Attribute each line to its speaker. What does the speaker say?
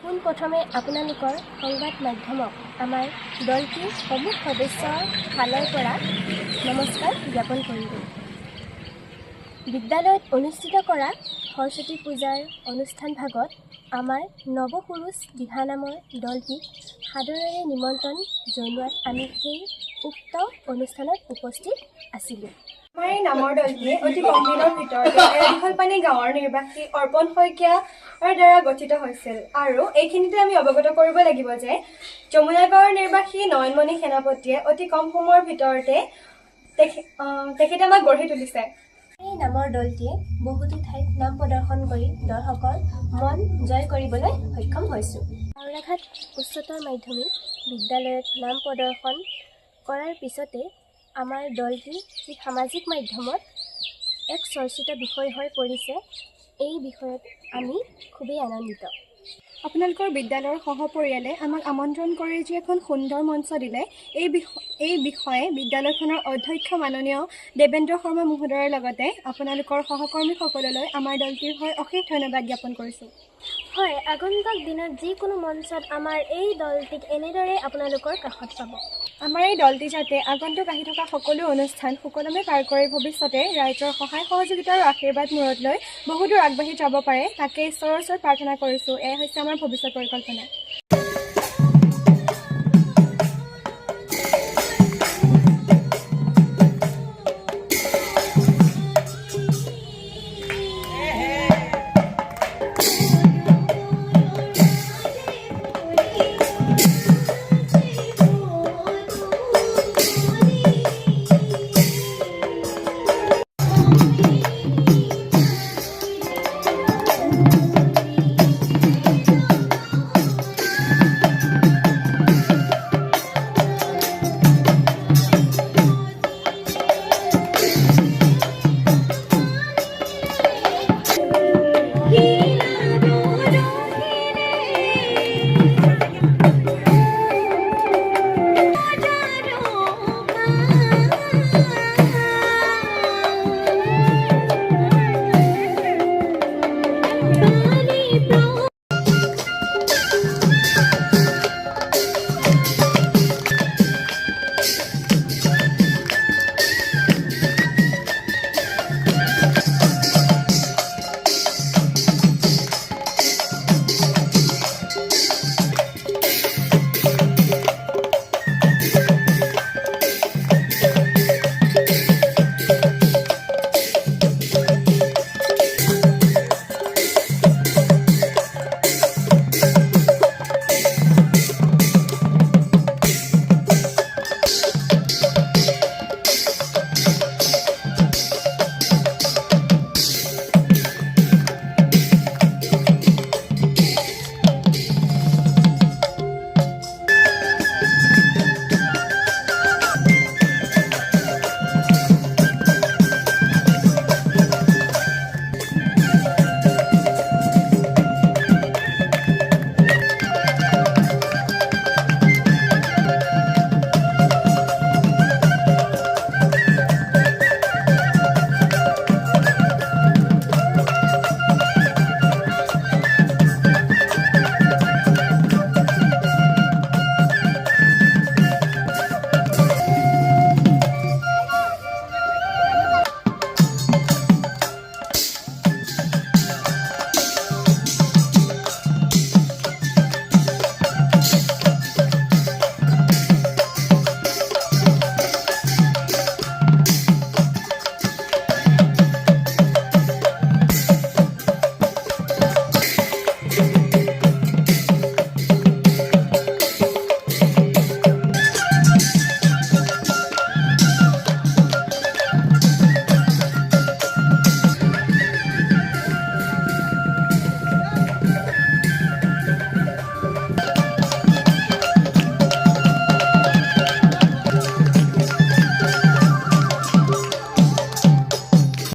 Speaker 1: পোনপ্ৰথমে আপোনালোকৰ সংবাদ মাধ্যমক আমাৰ দলটিৰ প্ৰমুখ সদস্যৰ ফালৰ পৰা নমস্কাৰ জ্ঞাপন কৰিলোঁ। বিদ্যালয়ত অনুষ্ঠিত কৰা সৰস্বতী পূজাৰ অনুষ্ঠান ভাগত আমাৰ নৱসুৰুজ দিহানামৰ দলটিক সাদৰেৰে নিমন্ত্ৰণ জনোৱাত আমি সেই উক্ত অনুষ্ঠানত উপস্থিত আছিলোঁ।
Speaker 2: আমাৰ এই নামৰ দলটিয়ে অতি কম দিনৰ ভিতৰতে দীঘলপানী গাঁৱৰ নিৰ্বাসী অৰ্পণ শইকীয়াৰ দ্বাৰা গঠিত হৈছিল। আৰু এইখিনিতে আমি অৱগত কৰিব লাগিব যে যমুনা গাঁৱৰ নিৰ্বাসী নয়নমণি সেনাপতিয়ে অতি কম সময়ৰ ভিতৰতে তেখেতে আমাক গঢ়ি তুলিছে।
Speaker 1: এই নামৰ দলটিয়ে বহুতো ঠাইত নাম প্ৰদৰ্শন কৰি দৰ্শকৰ মন জয় কৰিবলৈ সক্ষম হৈছোঁ। হাওৰাঘাট উচ্চতৰ মাধ্যমিক বিদ্যালয়ত নাম প্ৰদৰ্শন কৰাৰ পিছতে আমাৰ দলটি যি সামাজিক মাধ্যমত এক চৰ্চিত বিষয় হৈ পৰিছে, এই বিষয়ত আমি খুবেই আনন্দিত।
Speaker 2: আপোনালোকৰ বিদ্যালয়ৰ সহপৰিয়ালে আমাক আমন্ত্ৰণ কৰি যি এখন সুন্দৰ মঞ্চ দিলে, এই বিষয়ে বিদ্যালয়খনৰ অধ্যক্ষ মাননীয় দেৱেন্দ্ৰ শৰ্মা মহোদয়ৰ লগতে আপোনালোকৰ সহকৰ্মীসকললৈ আমাৰ দলটিৰ হৈ অশেষ ধন্যবাদ জ্ঞাপন কৰিছোঁ।
Speaker 1: হয়, আগন্তুক দিনত যিকোনো মঞ্চত আমাৰ এই দলটিক এনেদৰে আপোনালোকৰ কাষত পাব।
Speaker 2: আমাৰ এই দলটি যাতে আগন্তুক আহি থকা সকলো অনুষ্ঠান সুকলমে পাৰ কৰি ভৱিষ্যতে ৰাইজৰ সহায় সহযোগিতা আৰু আশীৰ্বাদ মূৰত লৈ বহুদূৰ আগবাঢ়ি যাব পাৰে, তাকে ঈশ্বৰৰ ওচৰত প্ৰাৰ্থনা কৰিছোঁ। এয়াই হৈছে আমাৰ ভৱিষ্যত পৰিকল্পনা।